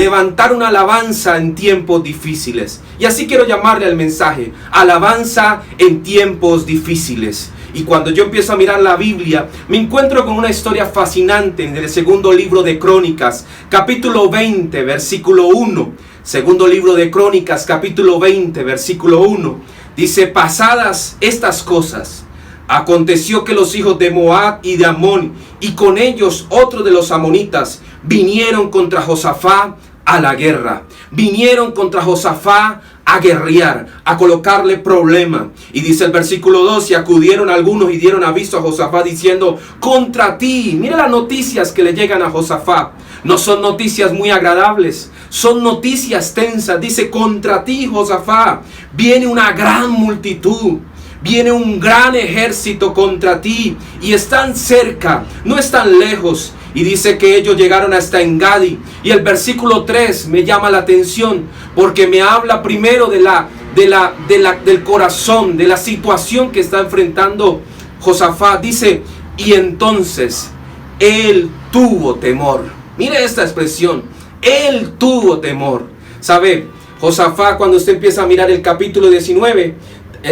levantar una alabanza en tiempos difíciles. Y así quiero llamarle al mensaje: alabanza en tiempos difíciles. Y cuando yo empiezo a mirar la Biblia, me encuentro con una historia fascinante en el segundo libro de Crónicas, capítulo 20, versículo 1. Segundo libro de Crónicas, capítulo 20, versículo 1. Dice: pasadas estas cosas, aconteció que los hijos de Moab y de Amón, y con ellos otros de los amonitas, vinieron contra Josafat a la guerra. Vinieron contra Josafat a guerrear, a colocarle problema. Y dice el versículo 2: y acudieron algunos y dieron aviso a Josafat diciendo: contra ti. Mira las noticias que le llegan a Josafat. No son noticias muy agradables, son noticias tensas. Dice: contra ti, Josafat, viene una gran multitud. Viene un gran ejército contra ti y están cerca, no están lejos. Y dice que ellos llegaron hasta Engadi. Y el versículo 3 me llama la atención porque me habla primero del corazón, de la situación que está enfrentando Josafat. Dice: y entonces él tuvo temor. Mire esta expresión: él tuvo temor. ¿Sabe? Josafat, cuando usted empieza a mirar el capítulo 19,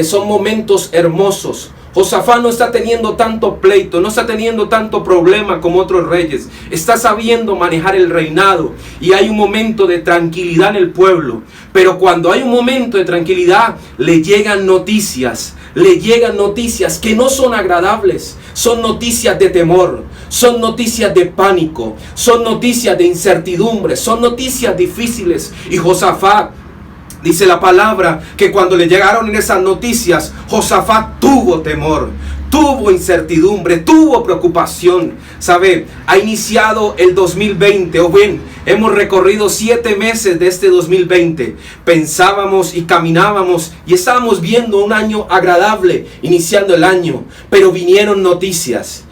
son momentos hermosos. Josafat no está teniendo tanto pleito, no está teniendo tanto problema como otros reyes. Está sabiendo manejar el reinado y hay un momento de tranquilidad en el pueblo. Pero cuando hay un momento de tranquilidad, le llegan noticias que no son agradables. Son noticias de temor, son noticias de pánico, son noticias de incertidumbre, son noticias difíciles. Y Josafat, dice la palabra, que cuando le llegaron esas noticias, Josafat tuvo temor, tuvo incertidumbre, tuvo preocupación. ¿Sabe? Ha iniciado el 2020, o bien, hemos recorrido 7 meses de este 2020. Pensábamos y caminábamos y estábamos viendo un año agradable, iniciando el año. Pero vinieron noticias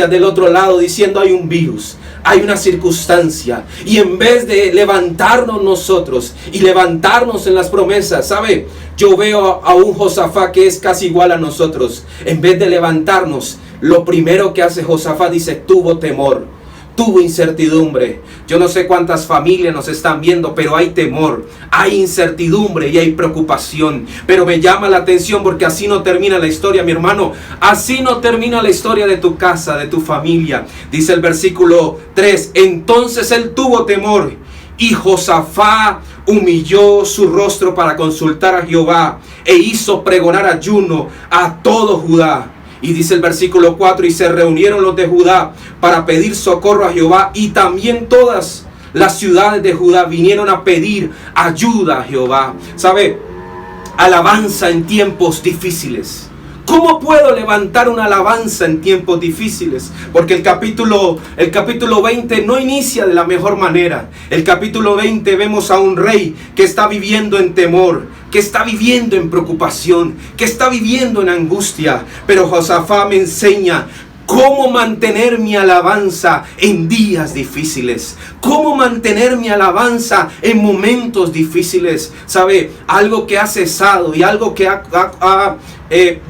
del otro lado diciendo: hay un virus, hay una circunstancia. Y en vez de levantarnos nosotros y levantarnos en las promesas, ¿sabe? Yo veo a un Josafat que es casi igual a nosotros. En vez de levantarnos, lo primero que hace Josafat, dice: tuvo temor, tuvo incertidumbre. Yo no sé cuántas familias nos están viendo, pero hay temor, hay incertidumbre y hay preocupación. Pero me llama la atención porque así no termina la historia, mi hermano. Así no termina la historia de tu casa, de tu familia. Dice el versículo 3: entonces él tuvo temor y Josafat humilló su rostro para consultar a Jehová e hizo pregonar ayuno a todo Judá. Y dice el versículo 4: y se reunieron los de Judá para pedir socorro a Jehová, y también todas las ciudades de Judá vinieron a pedir ayuda a Jehová. ¿Sabe? Alabanza en tiempos difíciles. ¿Cómo puedo levantar una alabanza en tiempos difíciles? Porque el capítulo 20 no inicia de la mejor manera. El capítulo 20 vemos a un rey que está viviendo en temor, que está viviendo en preocupación, que está viviendo en angustia. Pero Josafat me enseña cómo mantener mi alabanza en días difíciles. Cómo mantener mi alabanza en momentos difíciles. ¿Sabe? Algo que ha cesado y algo que ha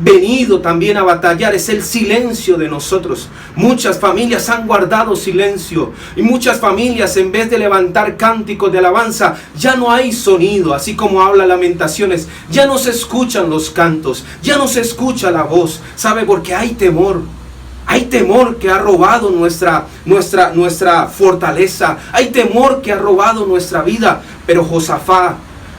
venido también a batallar es el silencio de nosotros. Muchas familias han guardado silencio y muchas familias, en vez de levantar cánticos de alabanza, ya no hay sonido. Así como habla Lamentaciones, ya no se escuchan los cantos, ya no se escucha la voz. ¿Sabe? Porque hay temor. Hay temor que ha robado nuestra fortaleza. Hay temor que ha robado nuestra vida. Pero Josafat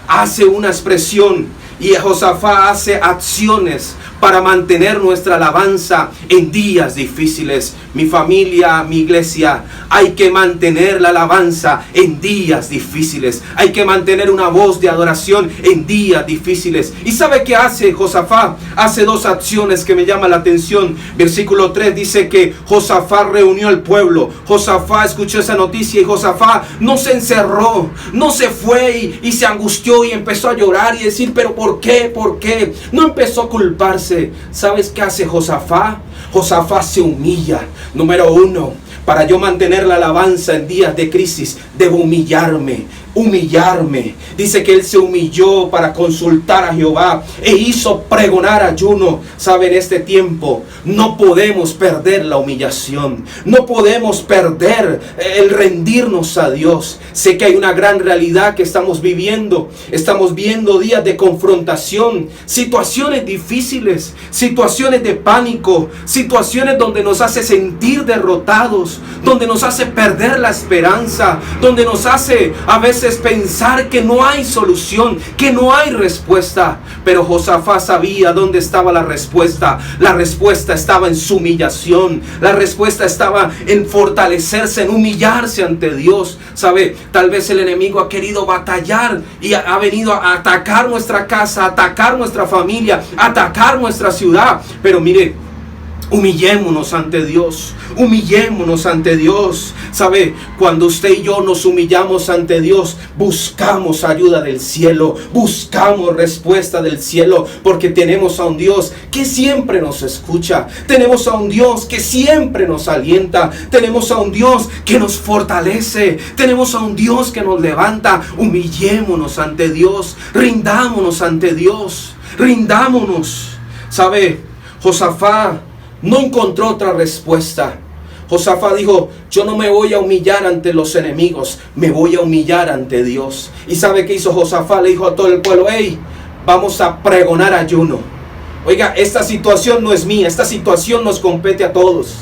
hace una expresión y Josafat hace acciones para mantener nuestra alabanza en días difíciles. Mi familia, mi iglesia, hay que mantener la alabanza en días difíciles. Hay que mantener una voz de adoración en días difíciles. ¿Y sabe qué hace Josafat? Hace 2 acciones que me llaman la atención. Versículo 3 dice que Josafat reunió al pueblo. Josafat escuchó esa noticia y Josafat no se encerró, no se fue y se angustió y empezó a llorar y decir: ¿pero por qué? ¿Por qué? No empezó a culparse. ¿Sabes qué hace Josafat? Josafat se humilla. Número 1, para yo mantener la alabanza en días de crisis, debo humillarme. humillarme. Dice que él se humilló para consultar a Jehová e hizo pregonar ayuno. Sabe, en este tiempo no podemos perder la humillación. No podemos perder el rendirnos a Dios. Sé que hay una gran realidad que estamos viviendo. Estamos viendo días de confrontación, situaciones difíciles, situaciones de pánico, situaciones donde nos hace sentir derrotados, donde nos hace perder la esperanza, donde nos hace a veces pensar que no hay solución, que no hay respuesta. Pero Josafat sabía dónde estaba la respuesta. La respuesta estaba en su humillación. La respuesta estaba en fortalecerse, en humillarse ante Dios. ¿Sabe? Tal vez el enemigo ha querido batallar y ha venido a atacar nuestra casa, a atacar nuestra familia, a atacar nuestra ciudad. Pero mire, humillémonos ante Dios, humillémonos ante Dios. ¿Sabe? Cuando usted y yo nos humillamos ante Dios, buscamos ayuda del cielo, buscamos respuesta del cielo, porque tenemos a un Dios que siempre nos escucha, tenemos a un Dios que siempre nos alienta, tenemos a un Dios que nos fortalece, tenemos a un Dios que nos levanta. Humillémonos ante Dios, rindámonos ante Dios, rindámonos. ¿Sabe? Josafat no encontró otra respuesta. Josafat dijo: yo no me voy a humillar ante los enemigos, me voy a humillar ante Dios. ¿Y sabe qué hizo Josafat? Le dijo a todo el pueblo: hey, vamos a pregonar ayuno. Oiga, esta situación no es mía, esta situación nos compete a todos.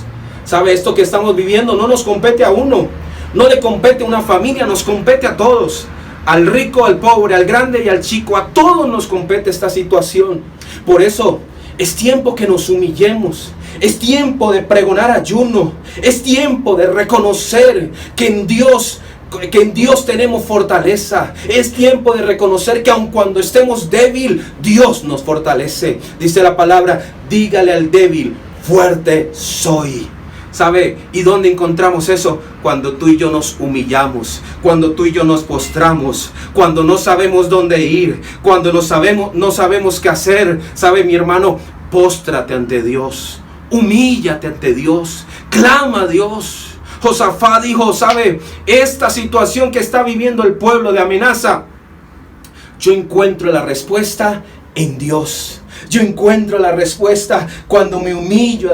¿Sabe? Esto que estamos viviendo no nos compete a uno, no le compete a una familia, nos compete a todos. Al rico, al pobre, al grande y al chico, a todos nos compete esta situación. Por eso es tiempo que nos humillemos. Es tiempo de pregonar ayuno. Es tiempo de reconocer que en Dios tenemos fortaleza. Es tiempo de reconocer que aun cuando estemos débil, Dios nos fortalece. Dice la palabra: dígale al débil, fuerte soy. ¿Sabe? ¿Y dónde encontramos eso? Cuando tú y yo nos humillamos, cuando tú y yo nos postramos, cuando no sabemos dónde ir, cuando no sabemos qué hacer. ¿Sabe, mi hermano? Póstrate ante Dios, humíllate ante Dios, clama a Dios. Josafat dijo: ¿sabe? Esta situación que está viviendo el pueblo de amenaza, yo encuentro la respuesta en Dios. Yo encuentro la respuesta cuando me humillo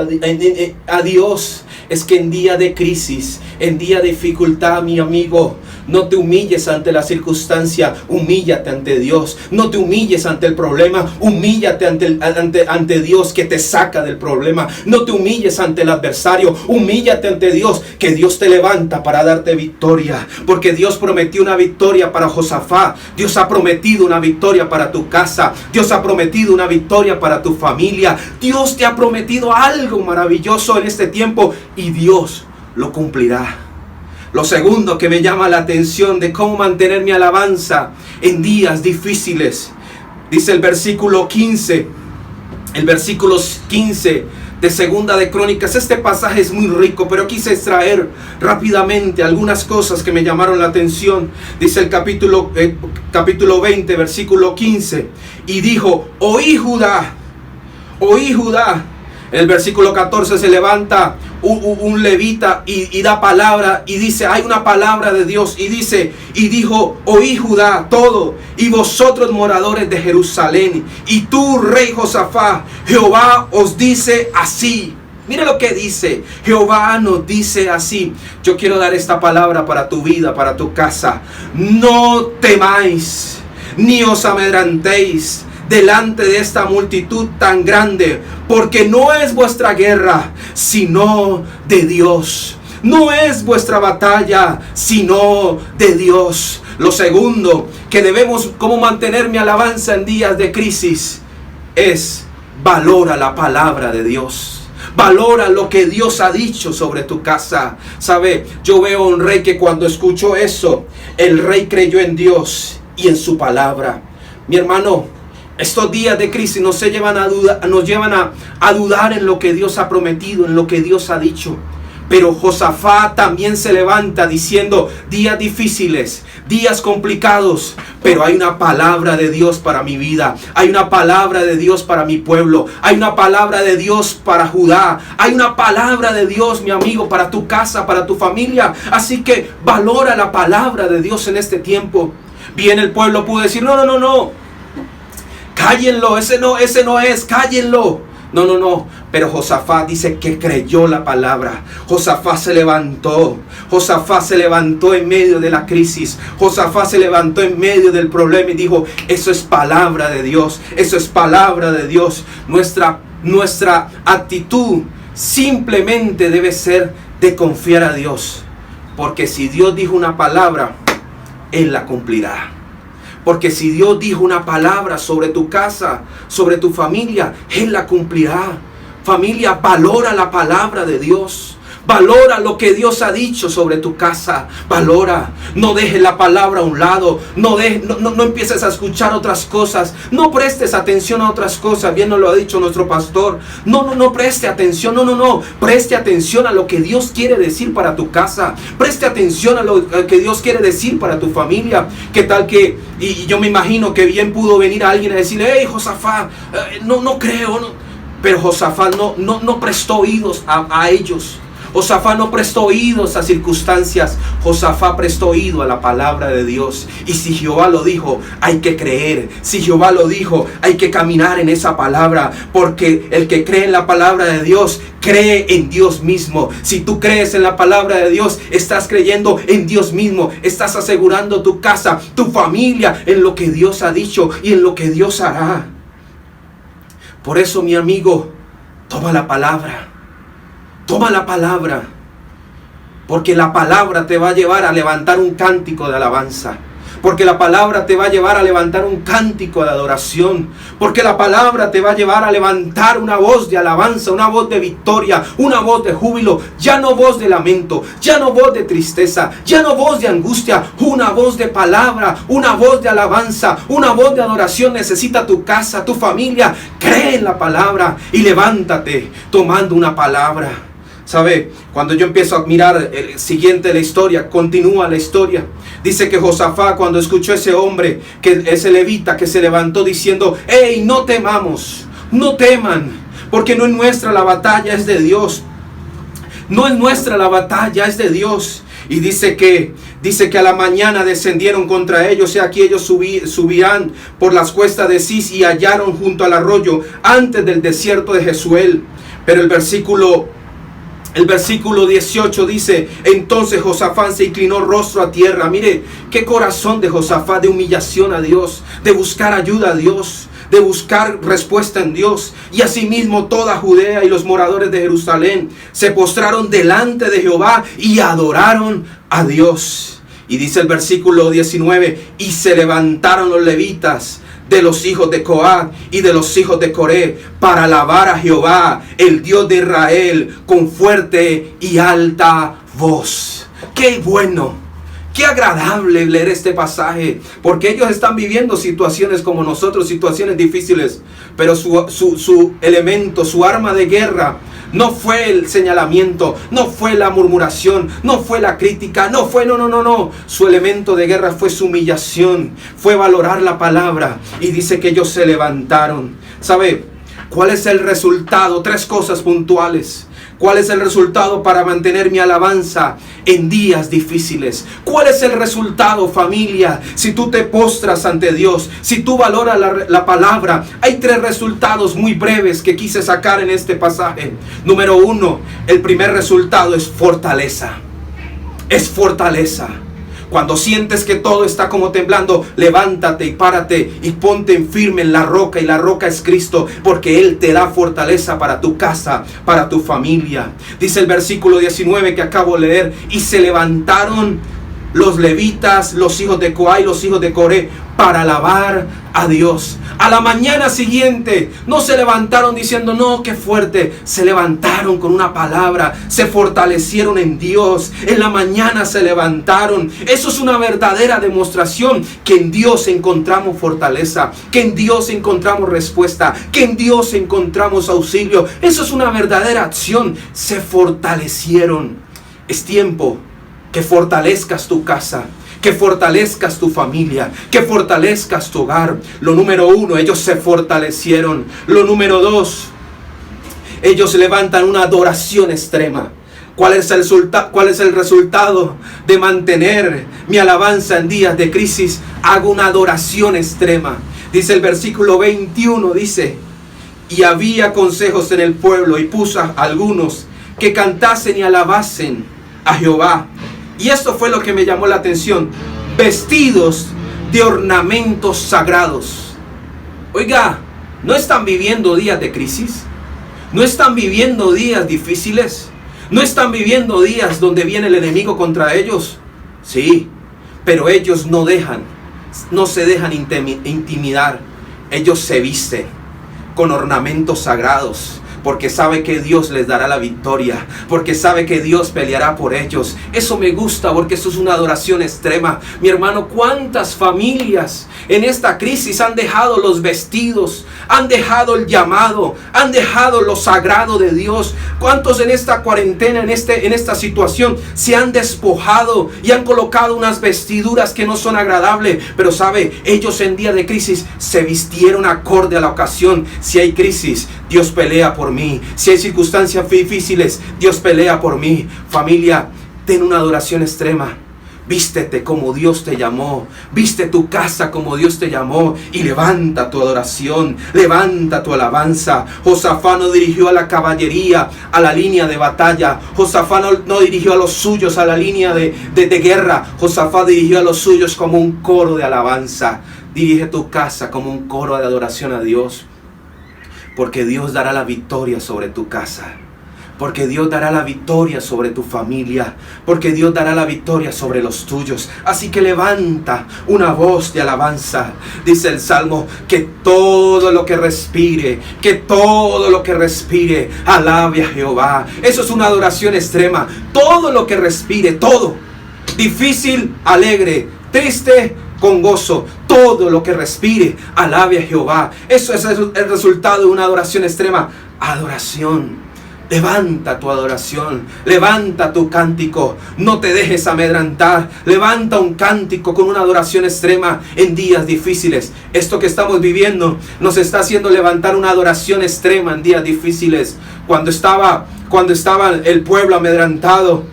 a Dios. Es que en día de crisis, en día de dificultad, mi amigo, no te humilles ante la circunstancia, humíllate ante Dios. No te humilles ante el problema, humíllate ante Dios que te saca del problema. No te humilles ante el adversario, humíllate ante Dios, que Dios te levanta para darte victoria. Porque Dios prometió una victoria para Josafat. Dios ha prometido una victoria para tu casa. Dios ha prometido una victoria para tu familia. Dios te ha prometido algo maravilloso en este tiempo y Dios lo cumplirá. Lo segundo que me llama la atención de cómo mantener mi alabanza en días difíciles, dice el versículo 15. El versículo 15 de Segunda de Crónicas. Este pasaje es muy rico, pero quise extraer rápidamente algunas cosas que me llamaron la atención. Dice el capítulo 20, versículo 15. Y dijo: oí Judá, oí Judá. En el versículo 14 se levanta un levita y da palabra y dice: hay una palabra de Dios, y dice: y dijo: oí Judá todo, y vosotros moradores de Jerusalén, y tú, rey Josafat, Jehová os dice así. Mire lo que dice: Jehová nos dice así. Yo quiero dar esta palabra para tu vida, para tu casa. No temáis, ni os amedrantéis delante de esta multitud tan grande, porque no es vuestra guerra, sino de Dios. No es vuestra batalla, sino de Dios. Lo segundo que debemos, cómo mantener mi alabanza en días de crisis, es: valora la palabra de Dios. Valora lo que Dios ha dicho sobre tu casa. ¿Sabe? Yo veo a un rey que cuando escuchó eso, el rey creyó en Dios y en su palabra. Mi hermano, estos días de crisis nos llevan a dudar en lo que Dios ha prometido, en lo que Dios ha dicho. Pero Josafat también se levanta diciendo: días difíciles, días complicados, pero hay una palabra de Dios para mi vida. Hay una palabra de Dios para mi pueblo. Hay una palabra de Dios para Judá. Hay una palabra de Dios, mi amigo, para tu casa, para tu familia. Así que valora la palabra de Dios en este tiempo. Bien, el pueblo pudo decir: no. Cállenlo, ese no es, cállenlo. No. Pero Josafat dice que creyó la palabra. Josafat se levantó. Josafat se levantó en medio de la crisis. Josafat se levantó en medio del problema y dijo: eso es palabra de Dios. Eso es palabra de Dios. Nuestra actitud simplemente debe ser de confiar a Dios. Porque si Dios dijo una palabra, Él la cumplirá. Porque si Dios dijo una palabra sobre tu casa, sobre tu familia, Él la cumplirá. Familia, valora la palabra de Dios. Valora lo que Dios ha dicho sobre tu casa. Valora. No dejes la palabra a un lado. No empieces a escuchar otras cosas. No prestes atención a otras cosas. Bien nos lo ha dicho nuestro pastor. No preste atención. No. Preste atención a lo que Dios quiere decir para tu casa. Preste atención a lo que Dios quiere decir para tu familia. ¿Qué tal que, y yo me imagino que bien pudo venir a alguien a decirle: hey, Josafat, no creo. No. Pero Josafat no prestó oídos a ellos. Josafat no prestó oídos a circunstancias. Josafat prestó oído a la palabra de Dios. Y si Jehová lo dijo, hay que creer. Si Jehová lo dijo, hay que caminar en esa palabra. Porque el que cree en la palabra de Dios, cree en Dios mismo. Si tú crees en la palabra de Dios, estás creyendo en Dios mismo. Estás asegurando tu casa, tu familia, en lo que Dios ha dicho y en lo que Dios hará. Por eso, mi amigo, toma la palabra. Toma la palabra, porque la palabra te va a llevar a levantar un cántico de alabanza. Porque la palabra te va a llevar a levantar un cántico de adoración. Porque la palabra te va a llevar a levantar una voz de alabanza, una voz de victoria, una voz de júbilo. Ya no voz de lamento, ya no voz de tristeza, ya no voz de angustia. Una voz de palabra, una voz de alabanza, una voz de adoración necesita tu casa, tu familia. Cree en la palabra y levántate tomando una palabra. ¿Sabe? Cuando yo empiezo a mirar el siguiente de la historia, continúa la historia. Dice que Josafat, cuando escuchó a ese hombre, ese levita que se levantó diciendo: hey, no temamos, no teman, porque no es nuestra la batalla, es de Dios. No es nuestra la batalla, es de Dios. Y dice que a la mañana descendieron contra ellos, y aquí ellos subirán por las cuestas de Cis y hallaron junto al arroyo antes del desierto de Jezuel. Pero el versículo 18 dice: entonces Josafat se inclinó rostro a tierra. Mire qué corazón de Josafat, de humillación a Dios, de buscar ayuda a Dios, de buscar respuesta en Dios. Y asimismo toda Judea y los moradores de Jerusalén se postraron delante de Jehová y adoraron a Dios. Y dice el versículo 19: y se levantaron los levitas de los hijos de Coat y de los hijos de Coré para alabar a Jehová, el Dios de Israel, con fuerte y alta voz. ¡Qué bueno! ¡Qué agradable leer este pasaje! Porque ellos están viviendo situaciones como nosotros, situaciones difíciles. Pero su elemento, su arma de guerra, no fue el señalamiento, no fue la murmuración, no fue la crítica, no. Su elemento de guerra fue su humillación, fue valorar la palabra. Y dice que ellos se levantaron. ¿Sabe cuál es el resultado? 3 cosas puntuales. ¿Cuál es el resultado para mantener mi alabanza en días difíciles? ¿Cuál es el resultado, familia? Si tú te postras ante Dios, si tú valoras la palabra, hay 3 resultados muy breves que quise sacar en este pasaje. Número 1, el primer resultado es fortaleza. Es fortaleza. Cuando sientes que todo está como temblando, levántate y párate y ponte firme en la roca, y la roca es Cristo, porque Él te da fortaleza para tu casa, para tu familia. Dice el versículo 19 que acabo de leer: y se levantaron los levitas, los hijos de Coai, los hijos de Coré, para alabar a Dios. A la mañana siguiente no se levantaron diciendo, no, qué fuerte. Se levantaron con una palabra, se fortalecieron en Dios. En la mañana se levantaron. Eso es una verdadera demostración que en Dios encontramos fortaleza, que en Dios encontramos respuesta, que en Dios encontramos auxilio. Eso es una verdadera acción. Se fortalecieron. Es tiempo que fortalezcas tu casa, que fortalezcas tu familia, que fortalezcas tu hogar. Lo número 1, ellos se fortalecieron. Lo número 2, ellos levantan una adoración extrema. ¿Cuál es el resultado de mantener mi alabanza en días de crisis? Hago una adoración extrema. Dice el versículo 21, dice, y había consejos en el pueblo y puso a algunos que cantasen y alabasen a Jehová. Y esto fue lo que me llamó la atención. Vestidos de ornamentos sagrados. Oiga, ¿no están viviendo días de crisis? ¿No están viviendo días difíciles? ¿No están viviendo días donde viene el enemigo contra ellos? Sí, pero ellos no se dejan intimidar. Ellos se visten con ornamentos sagrados, porque sabe que Dios les dará la victoria, porque sabe que Dios peleará por ellos. Eso me gusta, porque eso es una adoración extrema. Mi hermano, ¿cuántas familias en esta crisis han dejado los vestidos, han dejado el llamado, han dejado lo sagrado de Dios? ¿Cuántos en esta cuarentena, en esta situación, se han despojado y han colocado unas vestiduras que no son agradables? Pero sabe, ellos en día de crisis se vistieron acorde a la ocasión. Si hay crisis, Dios pelea por mí. Si hay circunstancias difíciles, Dios pelea por mí. Familia, ten una adoración extrema. Vístete como Dios te llamó. Viste tu casa como Dios te llamó. Y levanta tu adoración. Levanta tu alabanza. Josafat no dirigió a la caballería a la línea de batalla. Josafat no dirigió a los suyos a la línea de guerra. Josafat dirigió a los suyos como un coro de alabanza. Dirige tu casa como un coro de adoración a Dios. Porque Dios dará la victoria sobre tu casa. Porque Dios dará la victoria sobre tu familia. Porque Dios dará la victoria sobre los tuyos. Así que levanta una voz de alabanza. Dice el Salmo, que todo lo que respire, alabe a Jehová. Eso es una adoración extrema. Todo lo que respire, todo. Difícil, alegre. Triste, con gozo. Todo lo que respire, alabe a Jehová. Eso es el resultado de una adoración extrema. Adoración. Levanta tu adoración, levanta tu cántico, no te dejes amedrentar. Levanta un cántico con una adoración extrema en días difíciles. Esto que estamos viviendo nos está haciendo levantar una adoración extrema en días difíciles. Cuando estaba el pueblo amedrentado,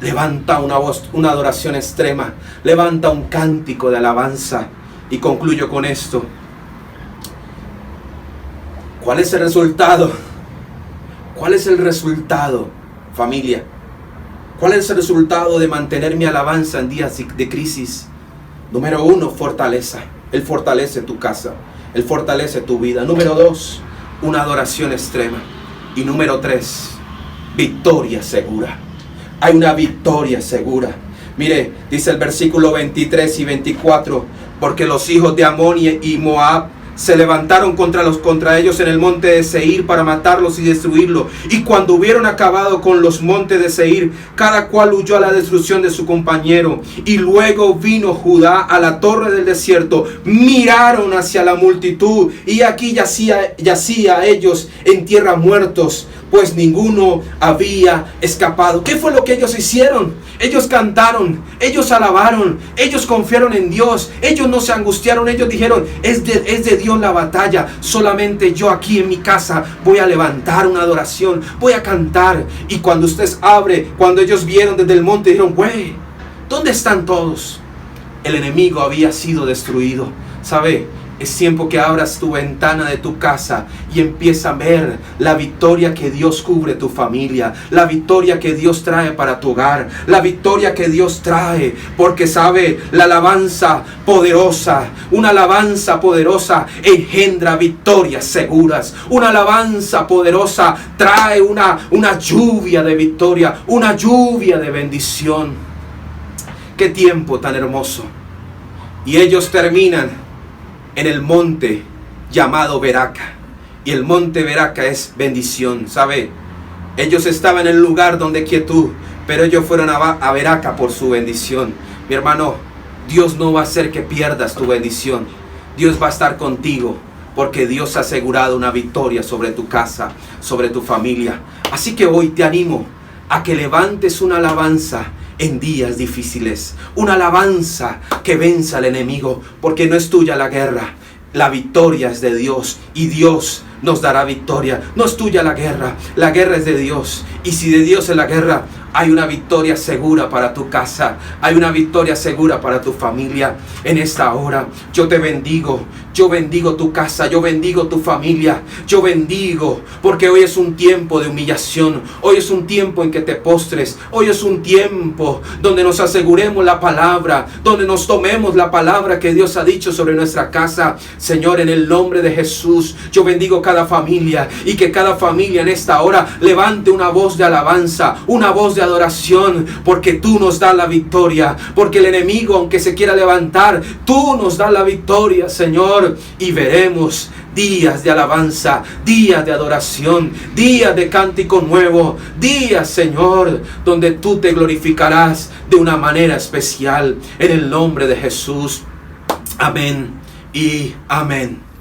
levanta una voz, una adoración extrema. Levanta un cántico de alabanza. Y concluyo con esto. ¿Cuál es el resultado? ¿Cuál es el resultado, familia? ¿Cuál es el resultado de mantener mi alabanza en días de crisis? Número 1, fortaleza. Él fortalece tu casa. Él fortalece tu vida. Número 2, una adoración extrema. Y número 3, victoria segura. Hay una victoria segura. Mire, dice el versículo 23 y 24. Porque los hijos de Amón y Moab se levantaron contra ellos en el monte de Seir para matarlos y destruirlos. Y cuando hubieron acabado con los montes de Seir, cada cual huyó a la destrucción de su compañero. Y luego vino Judá a la torre del desierto. Miraron hacia la multitud, y aquí yacía ellos en tierra muertos, pues ninguno había escapado. ¿Qué fue lo que ellos hicieron? Ellos cantaron, ellos alabaron, ellos confiaron en Dios, ellos no se angustiaron, ellos dijeron, es de Dios la batalla, solamente yo aquí en mi casa voy a levantar una adoración, voy a cantar. Y cuando cuando ellos vieron desde el monte, dijeron, güey, ¿dónde están todos? El enemigo había sido destruido. ¿Sabe? Es tiempo que abras tu ventana de tu casa y empieza a ver la victoria que Dios cubre tu familia, la victoria que Dios trae para tu hogar, la victoria que Dios trae, porque sabe, la alabanza poderosa, una alabanza poderosa engendra victorias seguras. Una alabanza poderosa trae una lluvia de victoria, una lluvia de bendición. Qué tiempo tan hermoso. Y ellos terminan en el monte llamado Beraca. Y el monte Beraca es bendición, ¿sabe? Ellos estaban en el lugar donde quietud, pero ellos fueron a Beraca por su bendición. Mi hermano, Dios no va a hacer que pierdas tu bendición. Dios va a estar contigo, porque Dios ha asegurado una victoria sobre tu casa, sobre tu familia. Así que hoy te animo a que levantes una alabanza en días difíciles. Una alabanza que venza al enemigo, porque no es tuya la guerra. La victoria es de Dios y Dios nos dará victoria. No es tuya la guerra es de Dios. Y si de Dios es la guerra, hay una victoria segura para tu casa. Hay una victoria segura para tu familia. En esta hora yo te bendigo. Yo bendigo tu casa. Yo bendigo tu familia. Yo bendigo porque hoy es un tiempo de humillación. Hoy es un tiempo en que te postres. Hoy es un tiempo donde nos aseguremos la palabra. Donde nos tomemos la palabra que Dios ha dicho sobre nuestra casa. Señor, en el nombre de Jesús, yo bendigo cada familia. Y que cada familia en esta hora levante una voz de alabanza. Una voz de adoración, porque tú nos das la victoria, porque el enemigo, aunque se quiera levantar, tú nos das la victoria, Señor, y veremos días de alabanza, días de adoración, días de cántico nuevo, días, Señor, donde tú te glorificarás de una manera especial, en el nombre de Jesús. Amén y amén.